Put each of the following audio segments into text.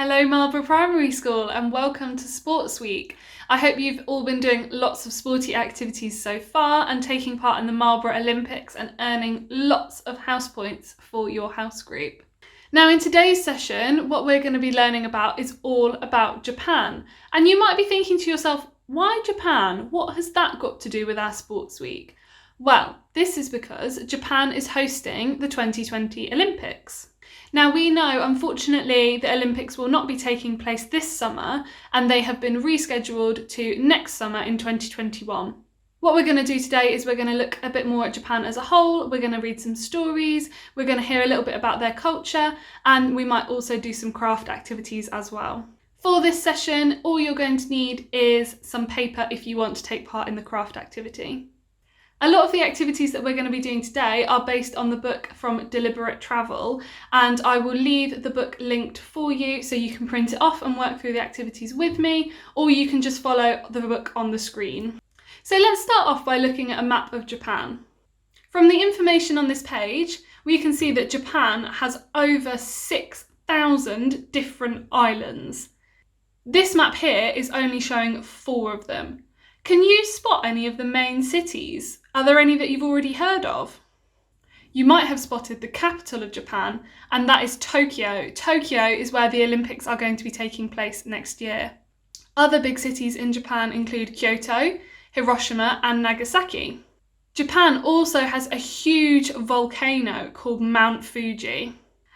Hello Marlborough Primary School and welcome to Sports Week. I hope you've all been doing lots of sporty activities so far and taking part in the Marlborough Olympics and earning lots of house points for your house group. Now in today's session, what we're going to be learning about is all about Japan. And you might be thinking to yourself, why Japan? What has that got to do with our Sports Week? Well, this is because Japan is hosting the 2020 Olympics. Now we know, unfortunately, the Olympics will not be taking place this summer and they have been rescheduled to next summer in 2021. What we're going to do today is we're going to look a bit more at Japan as a whole, we're going to read some stories, we're going to hear a little bit about their culture, and we might also do some craft activities as well. For this session, all you're going to need is some paper if you want to take part in the craft activity. A lot of the activities that we're going to be doing today are based on the book From Deliberate Travel, and I will leave the book linked for you so you can print it off and work through the activities with me, or you can just follow the book on the screen. So let's start off by looking at a map of Japan. From the information on this page, we can see that Japan has over 6,000 different islands. This map here is only showing 4 of them. Can you spot any of the main cities? Are there any that you've already heard of? You might have spotted the capital of Japan, and that is Tokyo. Tokyo is where the Olympics are going to be taking place next year. Other big cities in Japan include Kyoto, Hiroshima, and Nagasaki. Japan also has a huge volcano called Mount Fuji.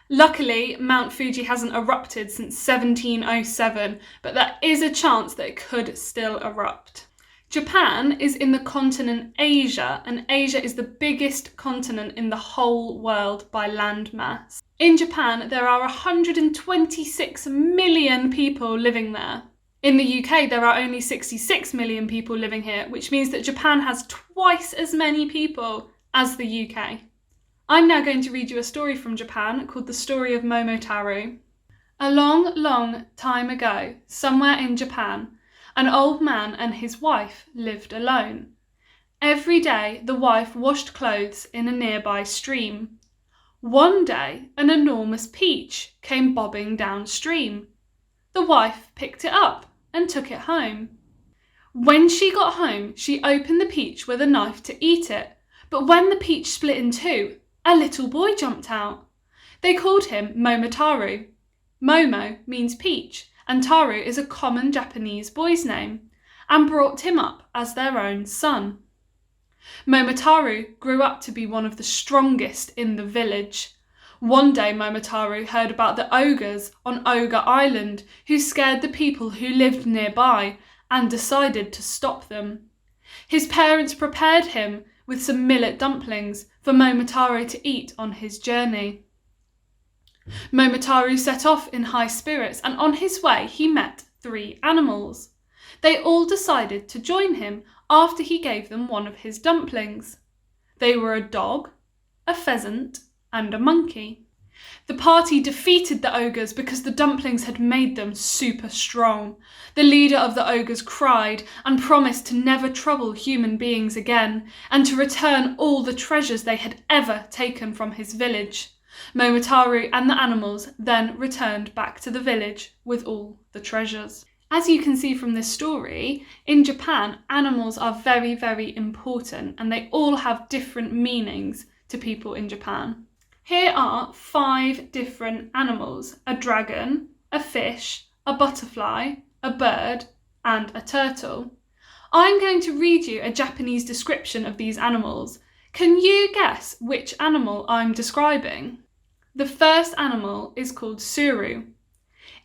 Luckily, Mount Fuji hasn't erupted since 1707, but there is a chance that it could still erupt. Japan is in the continent Asia, and Asia is the biggest continent in the whole world by land mass. In Japan, there are 126 million people living there. In the UK, there are only 66 million people living here, which means that Japan has twice as many people as the UK. I'm now going to read you a story from Japan called The Story of Momotaro. A long, long time ago, somewhere in Japan, an old man and his wife lived alone. Every day, the wife washed clothes in a nearby stream. One day, an enormous peach came bobbing downstream. The wife picked it up and took it home. When she got home, she opened the peach with a knife to eat it, but when the peach split in two, a little boy jumped out. They called him Momotaro. Momo means peach, and Taro is a common Japanese boy's name, and brought him up as their own son. Momotaro grew up to be one of the strongest in the village. One day Momotaro heard about the ogres on Ogre Island who scared the people who lived nearby and decided to stop them. His parents prepared him with some millet dumplings for Momotaro to eat on his journey. Momotaro set off in high spirits, and on his way he met 3 animals. They all decided to join him after he gave them one of his dumplings. They were a dog, a pheasant, and a monkey. The party defeated the ogres because the dumplings had made them super strong. The leader of the ogres cried and promised to never trouble human beings again, and to return all the treasures they had ever taken from his village. Momotaro and the animals then returned back to the village with all the treasures. As you can see from this story, in Japan, animals are very, very important, and they all have different meanings to people in Japan. Here are 5 different animals: a dragon, a fish, a butterfly, a bird, and a turtle. I'm going to read you a Japanese description of these animals. Can you guess which animal I'm describing? The first animal is called Suru.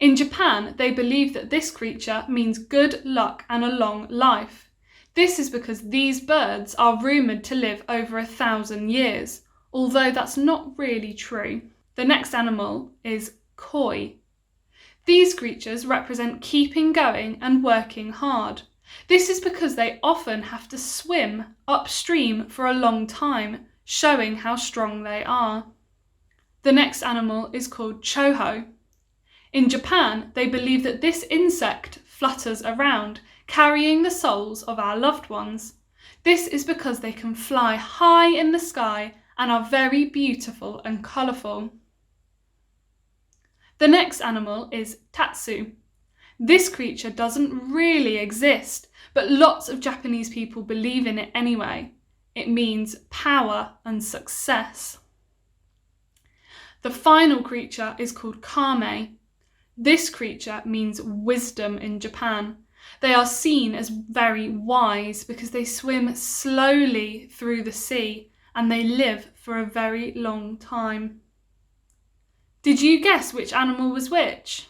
In Japan, they believe that this creature means good luck and a long life. This is because these birds are rumoured to live over 1,000 years, although that's not really true. The next animal is Koi. These creatures represent keeping going and working hard. This is because they often have to swim upstream for a long time, showing how strong they are. The next animal is called Choho. In Japan, they believe that this insect flutters around, carrying the souls of our loved ones. This is because they can fly high in the sky and are very beautiful and colourful. The next animal is Tatsu. This creature doesn't really exist, but lots of Japanese people believe in it anyway. It means power and success. The final creature is called Kame. This creature means wisdom in Japan. They are seen as very wise because they swim slowly through the sea and they live for a very long time. Did you guess which animal was which?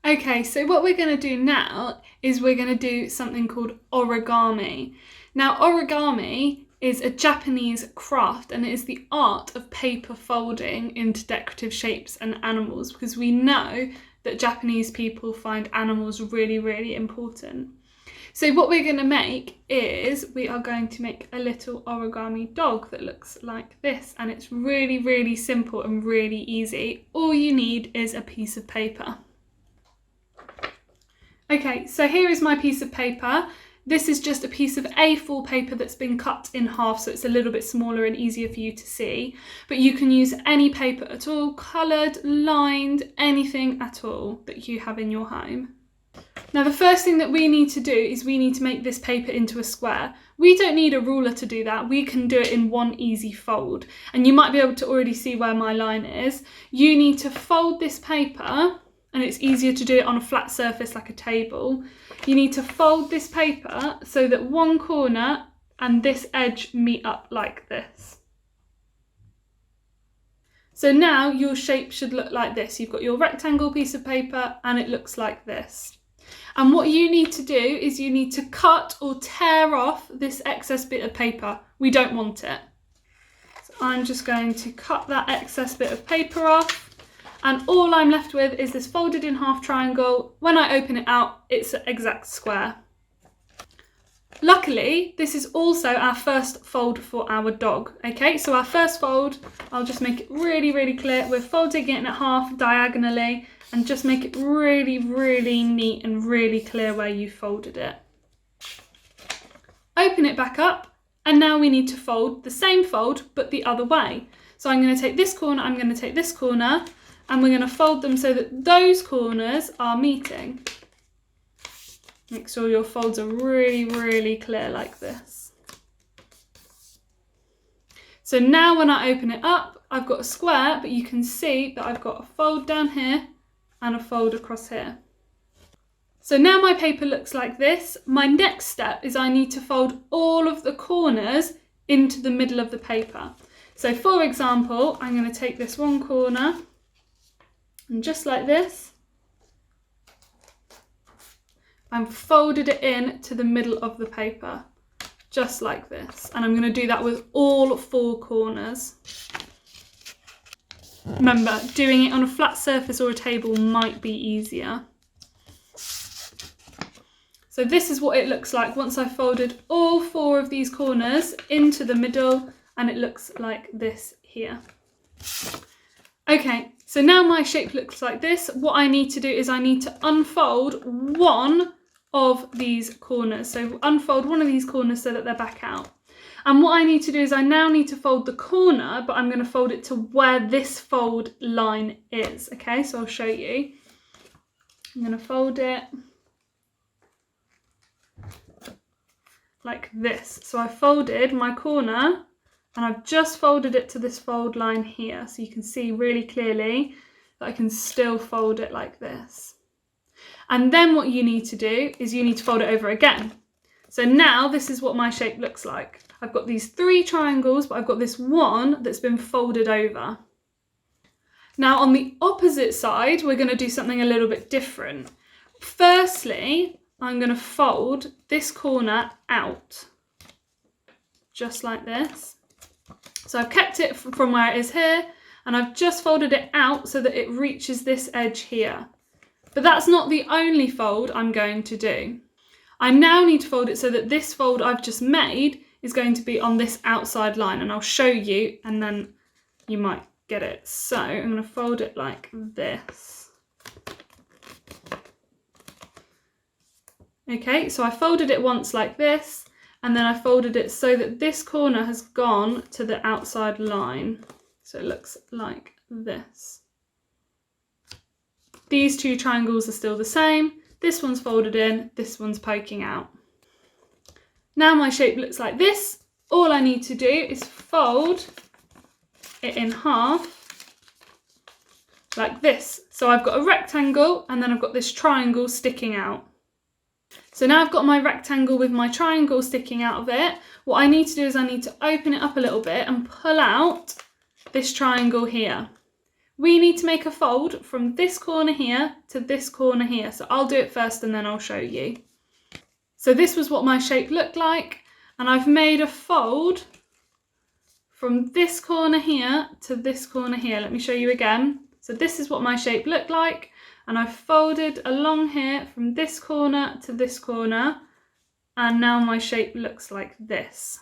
Okay, so what we're going to do now is we're going to do something called origami. Now, origami is a Japanese craft and it is the art of paper folding into decorative shapes and animals, because we know that Japanese people find animals really, really important. So what we're going to make is we are going to make a little origami dog that looks like this, and it's really, really simple and really easy. All you need is a piece of paper. Okay, so here is my piece of paper. This is just a piece of A4 paper that's been cut in half, so it's a little bit smaller and easier for you to see. But you can use any paper at all, coloured, lined, anything at all that you have in your home. Now, the first thing that we need to do is we need to make this paper into a square. We don't need a ruler to do that. We can do it in one easy fold. And you might be able to already see where my line is. You need to fold this paper, and it's easier to do it on a flat surface like a table. You need to fold this paper so that one corner and this edge meet up like this. So now your shape should look like this. You've got your rectangle piece of paper and it looks like this. And what you need to do is you need to cut or tear off this excess bit of paper. We don't want it. So I'm just going to cut that excess bit of paper off. And all I'm left with is this folded in half triangle. When I open it out, it's an exact square. Luckily, this is also our first fold for our dog. Okay, so our first fold, I'll just make it really, really clear. We're folding it in half diagonally and just make it really, really neat and really clear where you folded it. Open it back up, and now we need to fold the same fold, but the other way. So I'm going to take this corner, I'm going to take this corner, and we're going to fold them so that those corners are meeting. Make sure your folds are really, really clear like this. So now when I open it up, I've got a square, but you can see that I've got a fold down here and a fold across here. So now my paper looks like this. My next step is I need to fold all of the corners into the middle of the paper. So for example, I'm going to take this one corner, and just like this, I've folded it in to the middle of the paper, just like this. And I'm going to do that with all four corners. Remember, doing it on a flat surface or a table might be easier. So this is what it looks like once I've folded all four of these corners into the middle, and it looks like this here. Okay, so now my shape looks like this. What I need to do is I need to unfold one of these corners. So unfold one of these corners so that they're back out. And what I need to do is I now need to fold the corner, but I'm going to fold it to where this fold line is. Okay, so I'll show you. I'm going to fold it like this. So I folded my corner and I've just folded it to this fold line here. So you can see really clearly that I can still fold it like this. And then what you need to do is you need to fold it over again. So now this is what my shape looks like. I've got these three triangles, but I've got this one that's been folded over. Now on the opposite side, we're going to do something a little bit different. Firstly, I'm going to fold this corner out, just like this. So I've kept it from where it is here, and I've just folded it out so that it reaches this edge here. But that's not the only fold I'm going to do. I now need to fold it so that this fold I've just made is going to be on this outside line, and I'll show you and then you might get it. So I'm going to fold it like this. Okay, so I folded it once like this, and then I folded it so that this corner has gone to the outside line. So it looks like this. These two triangles are still the same. This one's folded in, this one's poking out. Now my shape looks like this. All I need to do is fold it in half like this. So I've got a rectangle and then I've got this triangle sticking out. So now I've got my rectangle with my triangle sticking out of it. What I need to do is I need to open it up a little bit and pull out this triangle here. We need to make a fold from this corner here to this corner here. So I'll do it first and then I'll show you. So this was what my shape looked like. And I've made a fold from this corner here to this corner here. Let me show you again. So this is what my shape looked like. And I've folded along here from this corner to this corner. And now my shape looks like this.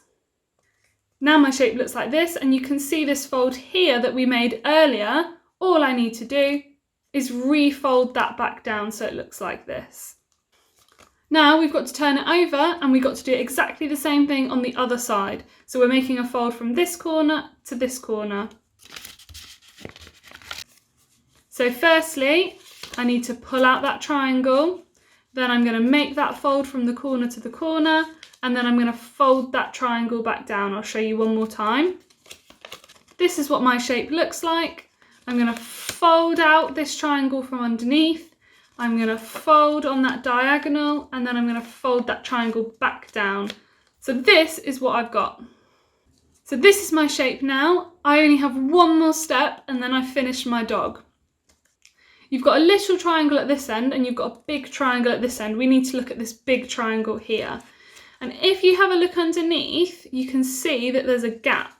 Now my shape looks like this, and you can see this fold here that we made earlier. All I need to do is refold that back down so it looks like this. Now we've got to turn it over and we've got to do exactly the same thing on the other side. So we're making a fold from this corner to this corner. So firstly, I need to pull out that triangle. Then I'm going to make that fold from the corner to the corner, and then I'm going to fold that triangle back down. I'll show you one more time. This is what my shape looks like. I'm going to fold out this triangle from underneath. I'm going to fold on that diagonal, and then I'm going to fold that triangle back down. So this is what I've got. So this is my shape now. I only have one more step and then I've finished my dog. You've got a little triangle at this end and you've got a big triangle at this end. We need to look at this big triangle here. And if you have a look underneath, you can see that there's a gap.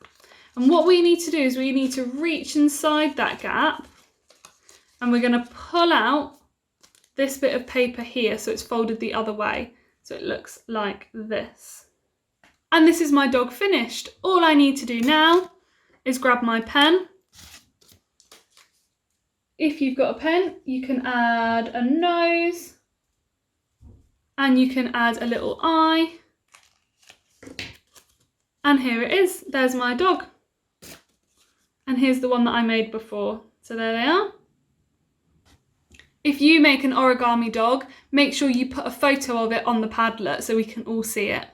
And what we need to do is we need to reach inside that gap and we're going to pull out this bit of paper here so it's folded the other way. So it looks like this. And this is my dog finished. All I need to do now is grab my pen. If you've got a pen, you can add a nose and you can add a little eye. And here it is, there's my dog. And here's the one that I made before. So there they are. If you make an origami dog, make sure you put a photo of it on the Padlet so we can all see it.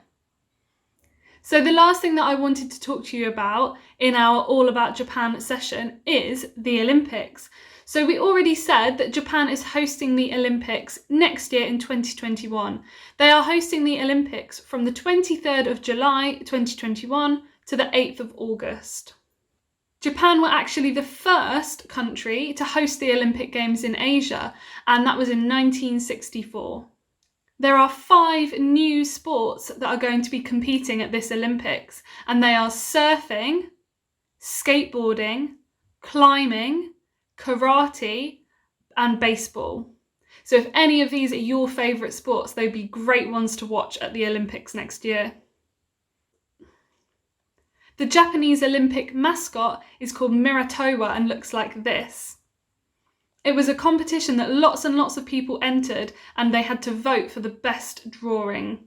So the last thing that I wanted to talk to you about in our All About Japan session is the Olympics. So we already said that Japan is hosting the Olympics next year in 2021. They are hosting the Olympics from the 23rd of July 2021 to the 8th of August. Japan were actually the first country to host the Olympic Games in Asia, and that was in 1964. There are 5 new sports that are going to be competing at this Olympics, and they are surfing, skateboarding, climbing, karate, and baseball. So if any of these are your favourite sports, they'd be great ones to watch at the Olympics next year. The Japanese Olympic mascot is called Miratowa and looks like this. It was a competition that lots and lots of people entered and they had to vote for the best drawing.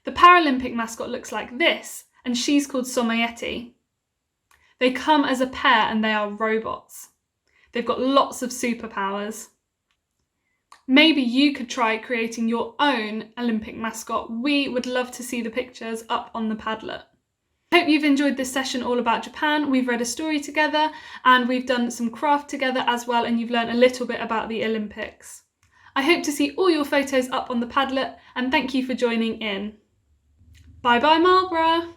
The Paralympic mascot looks like this and she's called Somayeti. They come as a pair and they are robots. They've got lots of superpowers. Maybe you could try creating your own Olympic mascot. We would love to see the pictures up on the Padlet. I hope you've enjoyed this session all about Japan. We've read a story together and we've done some craft together as well, and you've learned a little bit about the Olympics. I hope to see all your photos up on the Padlet and thank you for joining in. Bye bye Marlborough!